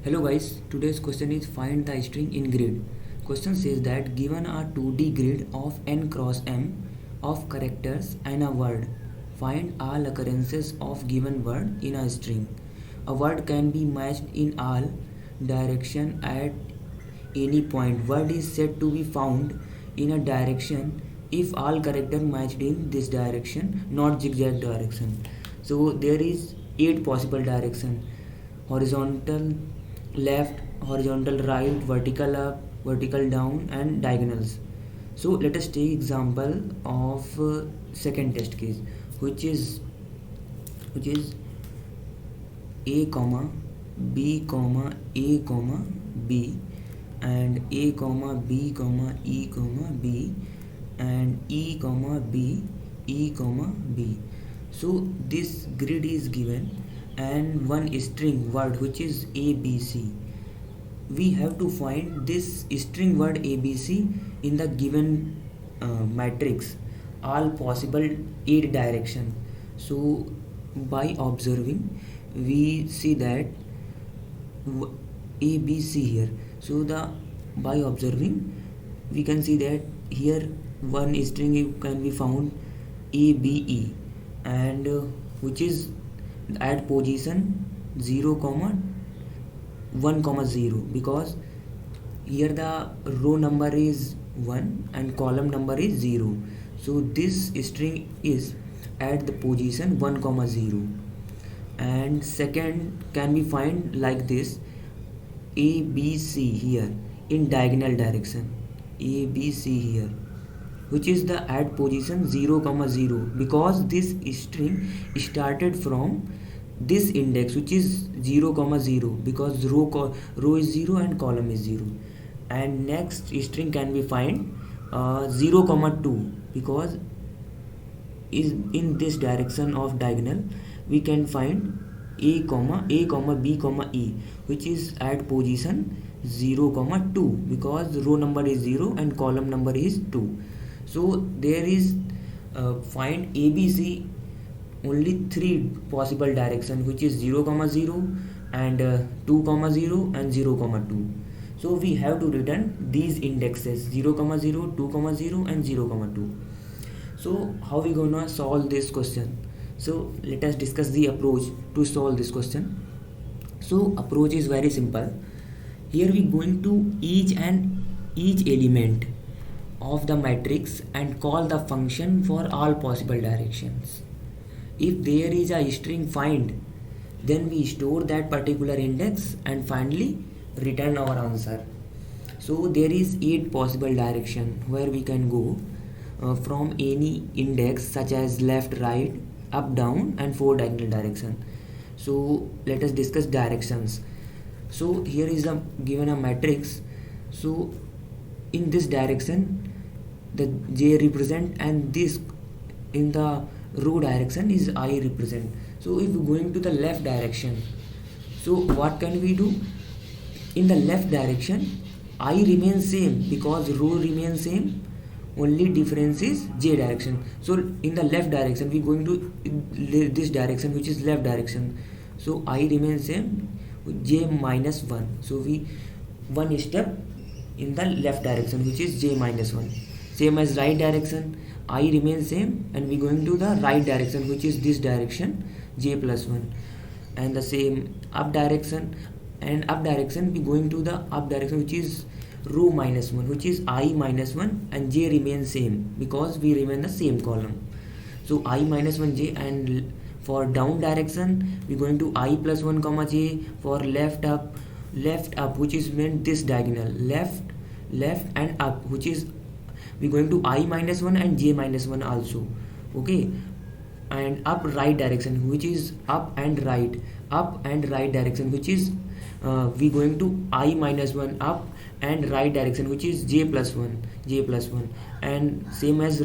Hello guys, today's question is find the string in grid. Question says that given a 2D grid of n cross m of characters and a word, find all occurrences of given word in a string. A word can be matched in all direction at any point. Word is said to be found in a direction if all character matched in this direction, not zigzag direction. So there is 8 possible direction: horizontal left, horizontal right, vertical up, vertical down, and diagonals. So let us take example of second test case, which is a comma b comma a comma b, and a comma b comma e comma b, and e comma b e comma b. So this grid is given and one string word which is ABC. We have to find this string word ABC in the given matrix, all possible 8 direction. So by observing we see that ABC here. So the by observing we can see that here one string can be found ABE, and which is at position 0 comma 1 comma 0, because here the row number is 1 and column number is 0. So this string is at the position 1 comma 0. And second can be find like this: ABC here in diagonal direction, ABC here, which is the at position 0 comma 0, because this string started from this index which is 0 comma 0, because row is 0 and column is 0. And next string can be find 0 comma 2, because is in this direction of diagonal we can find a comma b comma e, which is at position 0 comma 2, because row number is 0 and column number is 2. So there is find ABC only 3 possible direction, which is 0 comma 0 and 2 comma 0 and 0 comma 2. So we have to return these indexes 0 comma 0, 2 comma 0 and 0 comma 2. So how we gonna solve this question? So let us discuss the approach to solve this question. So approach is very simple. Here we going to each element of the matrix and call the function for all possible directions. If there is a string find, then we store that particular index and finally return our answer. So there is 8 possible direction where we can go from any index, such as left, right, up, down, and 4 diagonal direction. So let us discuss directions. So here is a given a matrix. So in this direction the J represent, and this in the row direction is I represent. So if going to the left direction, so what can we do? In the left direction I remains same because row remains same, only difference is J direction. So in the left direction we going to this direction which is left direction, so I remains same, J minus 1. So we one step in the left direction which is J minus 1. Same as right direction, I remains same and we going to the right direction which is this direction, J plus 1. And the same up direction, and up direction we going to the up direction which is row minus 1, which is I minus 1, and J remains same because we remain the same column. So I minus 1 J. And for down direction we going to I plus 1 comma J. For left up which is meant this diagonal, left and up, which is we going to I minus 1 and J minus 1 also. Okay. And up right direction which is up and right direction, which is we going to I minus 1 up and right direction which is J plus 1. And same as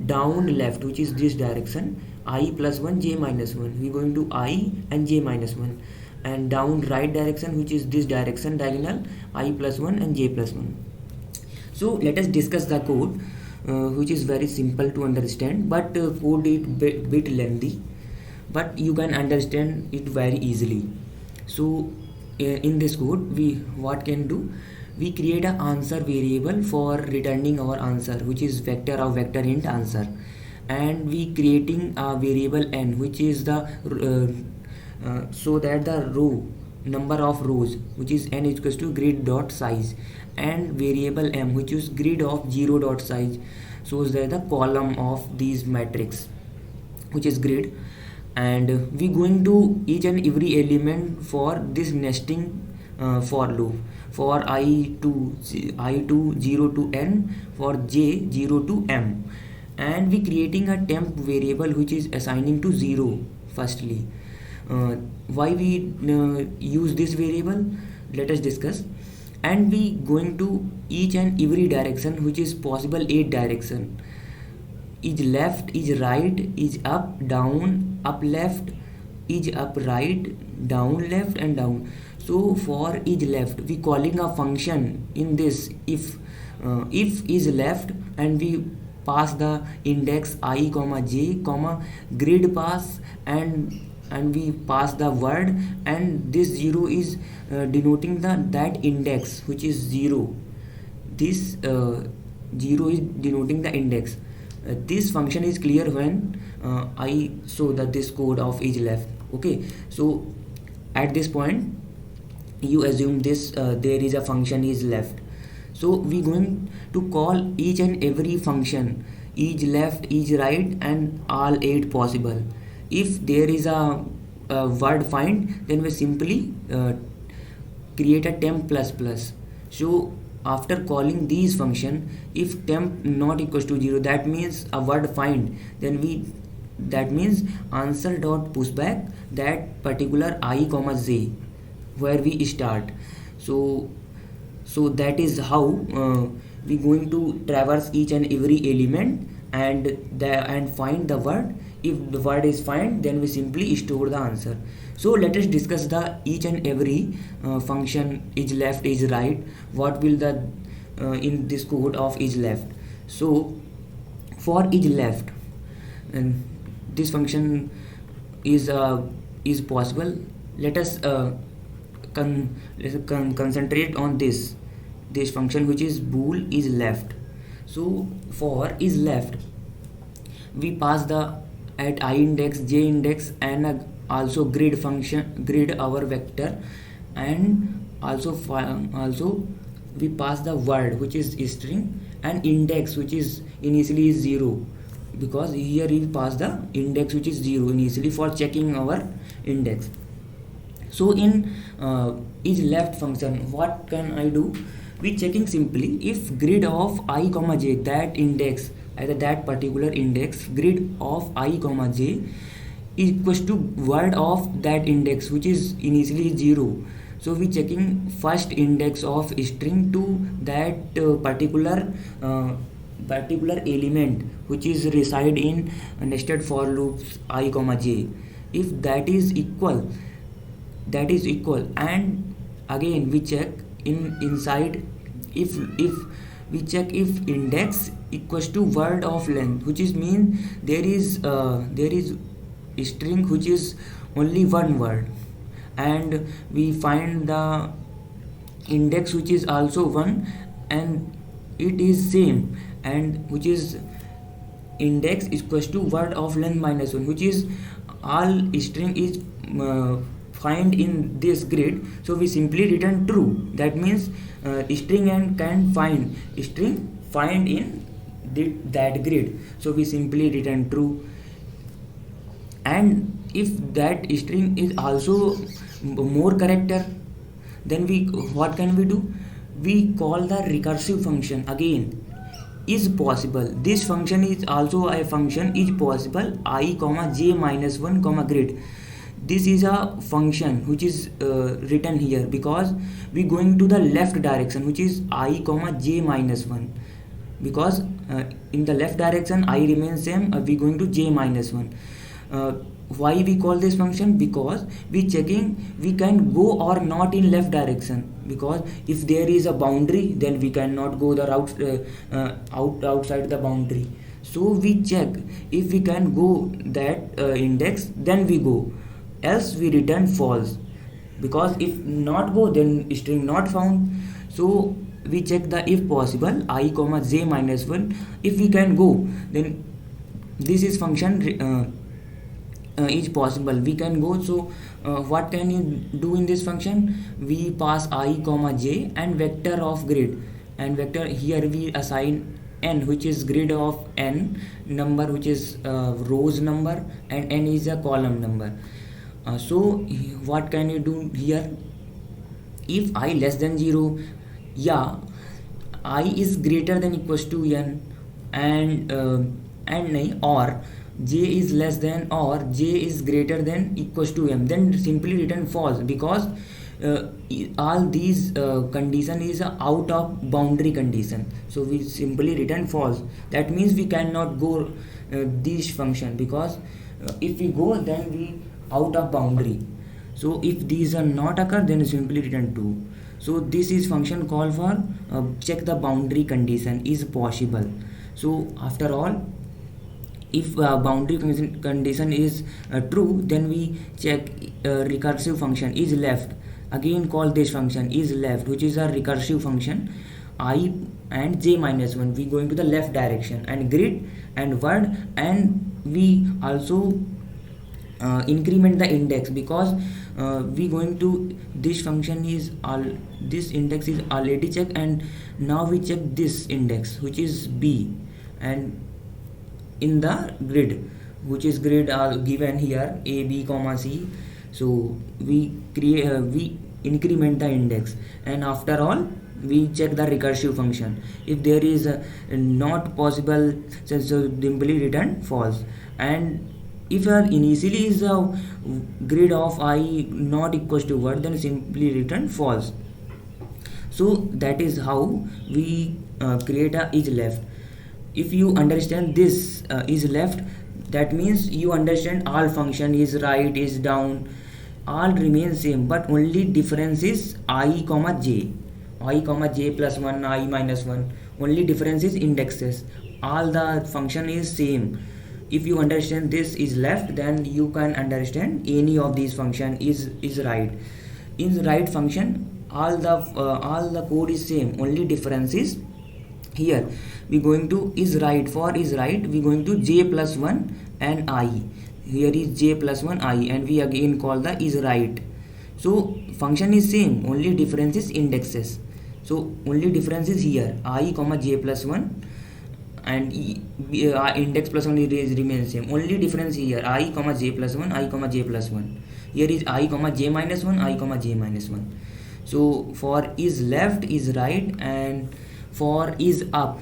down left which is this direction, I plus 1 J minus 1, we going to I and J minus 1. And down right direction which is this direction diagonal, I plus 1 and J plus 1. So let us discuss the code, which is very simple to understand, but code it bit lengthy, but you can understand it very easily. So in this code we what can do, we create an answer variable for returning our answer, which is vector of vector int answer, and we creating a variable n, which is the so that the row number of rows, which is n is equals to grid dot size, and variable m, which is grid of 0 dot size, shows that the column of these matrix, which is grid. And we going to each and every element for this nesting for loop for I to 0 to n, for j 0 to m, and we creating a temp variable which is assigning to 0 firstly. Why we use this variable, let us discuss. And we going to each and every direction which is possible 8 direction, is left, is right, is up, down, up left, is up right, down left, and down. So for each left we calling a function in this if is left, and we pass the index I comma j comma grid pass, and we pass the word, and this 0 is denoting the that index which is 0. This 0 is denoting the index. This function is clear when I show that this code of is left. Okay, so at this point you assume this there is a function is left, so we going to call each and every function, each left, each right, and all 8 possible. If there is a word find, then we simply create a temp plus plus. So after calling these function, if temp not equals to 0, that means a word find, then that means answer dot pushback that particular I comma j where we start. So that is how we going to traverse each and every element and find the word. If the word is find, then we simply store the answer. So let us discuss the each and every function is left, is right, what will the in this code of is left. So for is left, and this function is possible. Let us concentrate on this function which is bool is left. So for is left we pass the at I index, j index, and also grid function, grid our vector, and also we pass the word which is string, and index which is initially is 0, because here we pass the index which is 0 initially for checking our index. So in is left function, what can I do? We checking simply if grid of I comma j, that index, either that particular index grid of I comma j equals to word of that index which is initially 0. So we checking first index of string to that particular element which is reside in nested for loops I comma j. If that is equal, and again we check inside if we check if index equals to word of length, which is mean there is string which is only one word, and we find the index which is also 1 and it is same, and which is index equals to word of length minus 1, which is all string is find in this grid. So we simply return true. That means string and can find in that grid, so we simply return true. And if that string is also more character, then what can we do? We call the recursive function again, is possible. This function is also a function is possible I comma j minus 1 comma grid. This is a function which is written here because we going to the left direction, which is I comma j minus 1, because in the left direction I remains same, we going to j minus 1. Why we call this function? Because we checking we can go or not in left direction, because if there is a boundary, then we cannot go the route outside the boundary. So we check if we can go that index, then we go, else we return false. because if not go then string not found. So we check the if possible I comma j minus 1. If we can go, then this is function is possible, we can go. So what can you do in this function? We pass I comma j and vector of grid, and vector here we assign n, which is grid of n number, which is rows number, and n is a column number. So what can you do here? If I less than 0, yeah, I is greater than equals to n, and nahi, or j is less than or j is greater than equals to m, then simply return false, because all these condition is a out of boundary condition. So we simply return false. That means we cannot go this function, because if we go then we out of boundary. So if these are not occur, then simply return true. So this is function call for check the boundary condition is possible. So after all, if boundary condition is true, then we check recursive function is left. Again call this function is left, which is a recursive function. I and j minus 1, we going to the left direction, and grid and word, and we also increment the index, because we going to this function is all, this index is already checked, and now we check this index, which is b, and in the grid, which is grid are given here a b comma c. So we create we increment the index, and after all we check the recursive function. If there is not possible, so simply return false. And if initially is a grid of I not equals to word, then simply return false. So that is how we create a is left. If you understand this is left, that means you understand all function is right, is down, all remain same, but only difference is I comma j plus 1, I minus 1. Only difference is indexes, all the function is same. If you understand this is left, then you can understand any of these function is right. In right function, all the code is same, only difference is here we going to is right. For is right, we going to j plus 1 and I. Here is j plus 1 I, and we again call the is right. So function is same, only difference is indexes. So only difference is here I comma j plus 1, and index plus 1 is remains same. Only difference here I comma j plus 1, I comma j plus 1. Here is I comma j minus 1, I comma j minus 1. So for is left is right, and for is up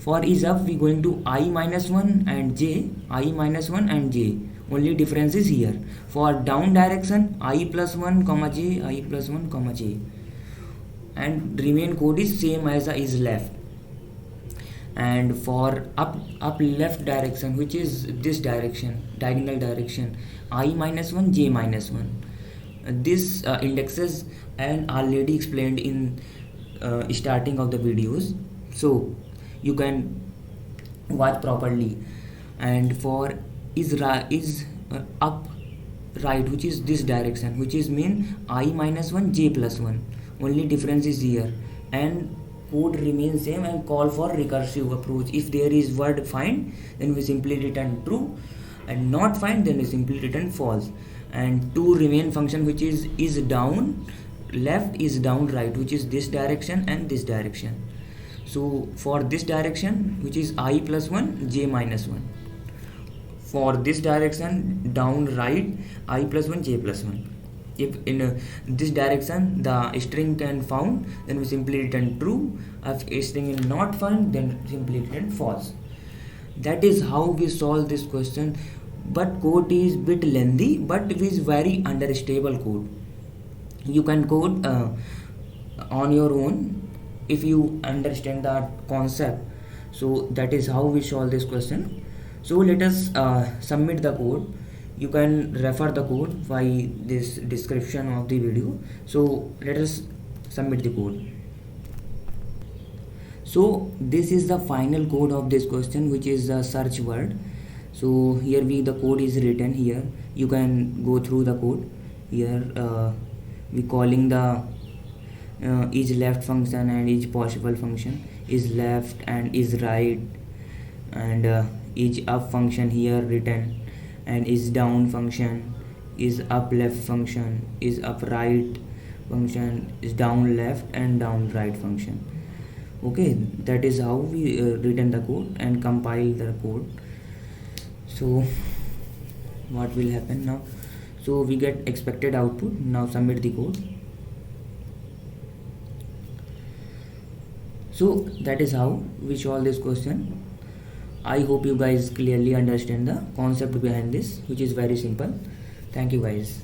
we going to I minus 1 and j, I minus 1 and j. Only difference is here. For down direction, I plus 1 comma j, I plus 1 comma j, and remain code is same as the is left. And for up left direction, which is this direction, diagonal direction, I minus 1 j minus 1. This indexes and already explained in starting of the videos, so you can watch properly. And for is up right, which is this direction, which is mean I minus 1 j plus 1. Only difference is here, and code remains same, and call for recursive approach. If there is word find, then we simply return true, and not find, then we simply return false. And two remain function, which is down left, is down right, which is this direction and this direction. So for this direction, which is I plus 1 j minus 1. For this direction down right, I plus 1 j plus 1. If in this direction the string can found, then we simply return true. If a string is not found, then simply return false. That is how we solve this question. But code is bit lengthy, but it is very understandable code. You can code on your own if you understand that concept. So that is how we solve this question. So let us submit the code. You can refer the code by this description of the video. So let us submit the code. So this is the final code of this question, which is the search word. So here the code is written here. You can go through the code here. we calling the is left function and is possible function, is left and is right, and is up function here written, and is down function, is up left function, is up right function, is down left and down right function. Okay, that is how we written the code and compile the code. So what will happen now? So we get expected output. Now submit the code. So that is how we solve this question. I hope you guys clearly understand the concept behind this, which is very simple. Thank you guys.